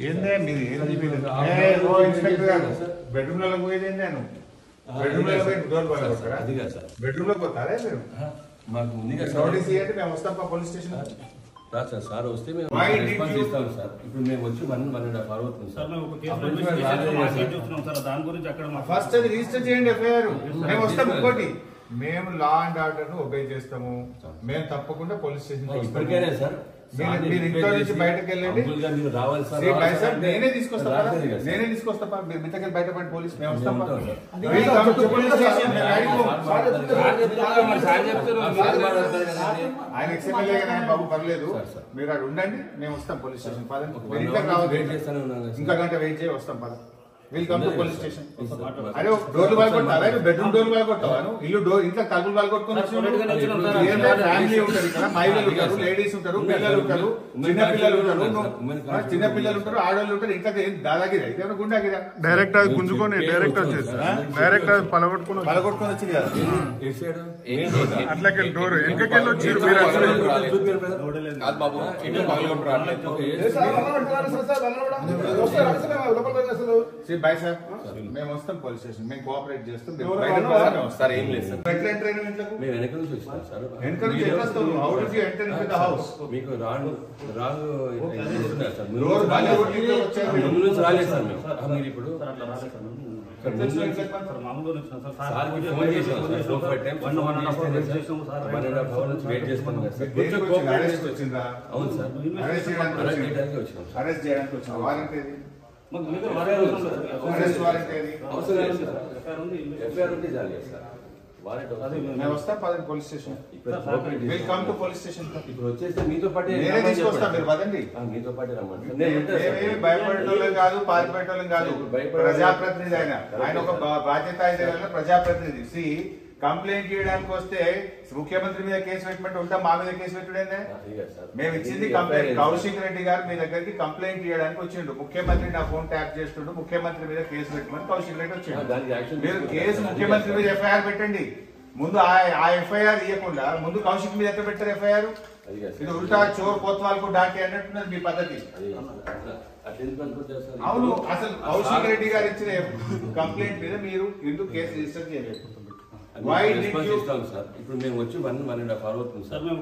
ఏందే మీరు ఇన్స్పెక్టర్ గారు బెడ్రూమ్ లో పోయేది నేను బెడ్రూమ్ లో పోయి డోర్ పగలగొట్టారా? అది కాదు సార్, బెడ్రూమ్ లో పోతారా మీరు? మాకు ముందుగా నోటీస్ ఇవ్వండి, మేము వస్తాం police station. Sir sir sir వస్తే మేము ఇస్తాం సార్. ఇప్పుడు మేము వచ్చి 1.5 hours అవుతుంది సార్. ఫస్ట్ అది రిజిస్టర్ చేయండి ఎఫ్ఐఆర్. మేము వస్తాం. ఇంకోటి, మేము లా అండ్ ఆర్డర్ ను ఒబే చేస్తాము. మేము తప్పకుండా పోలీస్ స్టేషన్ ఇప్పటికైనా సార్ మీరు ఇంట్లో నుంచి బయటకు వెళ్ళండి. నేనే తీసుకొస్తా, మీరు మిగతా బయట పడి పోలీస్ మేము వస్తాం. ఆయన ఎక్స్ఎమ్మెల్యే బాబు పర్లేదు, మీరు అక్కడ ఉండండి, మేము వస్తాం పోలీస్ స్టేషన్. పదండి, ఇంట్లోకి రావాలి, ఇంకా గంట వెయిట్ చేయి, వస్తాం. పద, వెల్కమ్ టు పోలీస్ స్టేషన్. అరే డోర్లు బాగుంటావా? బెడ్రూమ్ డోర్లు బాగుంటావాను? ఇల్లు డోర్ ఇంట్లో తలుపులు బాగుంటుకొని ఫ్యామిలీ ఉంటారు, ఇక్కడ మహిళలు ఉంటారు, లేడీస్ ఉంటారు, పిల్లలు ఉంటారు, చిన్న పిల్లలు ఉంటారు, ఆడవాళ్ళు ఉంటారు. ఇంకా దాదాగిరి అయితే గుండాగిరా డైరెక్ట్ అది గుంజుకొని డైరెక్ట్ వచ్చేసి డైరెక్ట్ అది పలగొట్టుకొని వచ్చింది కదా. అట్లకెళ్ళి డోర్ వెనకకెళ్ళి వచ్చి బాయ్ సార్, మేము వస్తాం పోలీస్ స్టేషన్, మేము కోఆపరేట్ చేస్తాం. ఏం లేదు సార్, మేము వెనక నుంచి వచ్చినాం సార్. మీకు రాంగ్ ముందు నుంచి రాలేదు సార్. మీరు ఇప్పుడు ఫోన్ చేసాం సార్, 1.5 hours వెయిట్ చేసుకున్నాం సార్. అవును సార్, అరెస్ట్ చేయడానికి వచ్చిన warranty police station. Welcome to police station. ఇప్పుడు వచ్చేస్తే మీతో పాటు తీసుకొస్తా, మీరు పదండి. మీతో పాటు రమ్మండి. భయపడేటోళ్ళం కాదు, పారిపోయేటోళ్ళం కాదు. ప్రజాప్రతినిధి ఆయన ఒక బాధ్యత ప్రజాప్రతినిధి. కంప్లైంట్ చేయడానికి వస్తే ముఖ్యమంత్రి మీద కేసు పెట్టమంటే ఉంటాం, మా మీద కేసు పెట్టుడేనే. మేము ఇచ్చింది కంప్లైంట్. కౌశిక్ రెడ్డి గారు మీ దగ్గరికి కంప్లైంట్ చేయడానికి వచ్చిండు. ముఖ్యమంత్రి నా ఫోన్ ట్యాప్ చేస్తుండు, ముఖ్యమంత్రి మీద కేసు పెట్టమని కౌశిక్ రెడ్డి వచ్చిండు. మీరు కేసు ముఖ్యమంత్రి మీద ఎఫ్ఐఆర్ పెట్టండి. ముందు ఆ ఎఫ్ఐఆర్ ఇవ్వకుండా ముందు కౌశిక్ మీద ఎక్కడ పెట్టారు ఎఫ్ఐఆర్? ఇది ఉల్టా చోర్ కోత్వాల్కు డాకే అన్నట్టున్నది మీ పద్ధతి. అవును, అసలు కౌశిక్ రెడ్డి గారు ఇచ్చిన కంప్లైంట్ మీద మీరు ఎందుకు కేసు రిజిస్టర్ చేయలేదు? సార్ ఇప్పుడు మేము వచ్చి 1.5 hours అవుతుంది సార్. మేము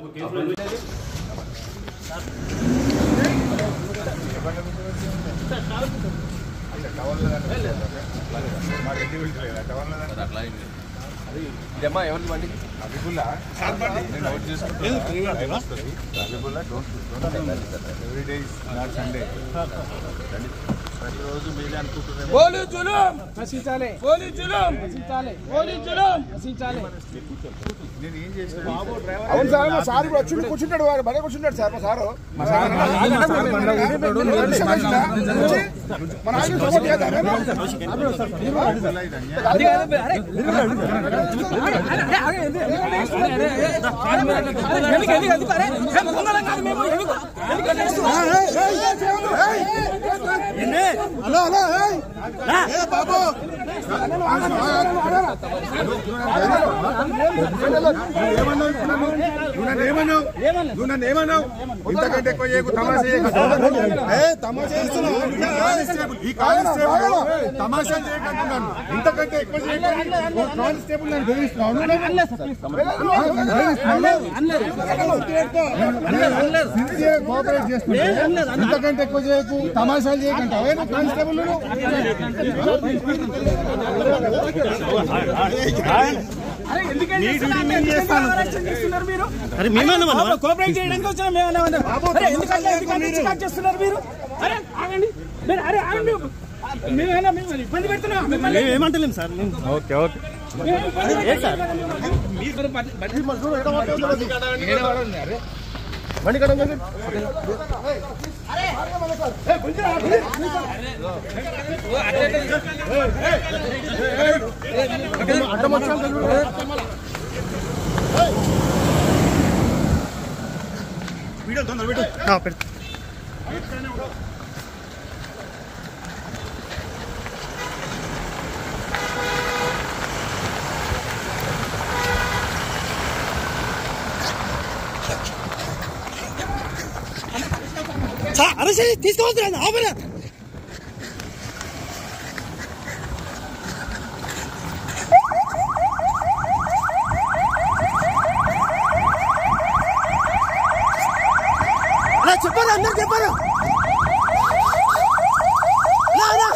ఇదమ్మా ఎవరి బండి? అభిబుల్లా నోట్ చేసుకుంటాను. అభిబుల్లా every day is not Sunday. ప్రతిరోజు మీరే అనుకుంటున్నారు నేను ఏం చేశాను? అవును సార్, మా సార్ ఇప్పుడు వచ్చి కూర్చుంటాడు, వాడు బడే కూర్చుంటాడు సార్. మా సారు మన ఆయన సపోర్ట్ చేద్దాం. హలో బాబు, ఏమన్నావు? ఇంతకంటే ఎక్కువ చేయకు, తమాషా చేస్తున్నావు. ఈ కానిస్టేబుల్ తమాషా చేయకుంటున్నాను. ఇంతకంటే ఎక్కువ కానిస్టేబుల్ నేను బెదిరిస్తున్నాను. కోఆపరేట్ చేస్తున్నాను. ఇంతకంటే ఎక్కువ చేయకు, తమాషాలు చేయకంటావు కానిస్టేబుల్. కోఆపరేట్ చేయడానికి వచ్చిన చేస్తున్నారు మీరు. అరే ఆగండి, అరే ఆగండి, మేమేనా మిమ్మల్ని ఇబ్బంది పెడుతున్నాం? ఏమంటలేము సార్. ఓకే ఓకే బండి కడండి. అడ్డం వచ్చా వీడియో తొందర పెట్టు. అరెస్ట్ తీసుకోవద్దు ఆపరా చెప్పారు అందరు చెప్పారు అరెస్ట్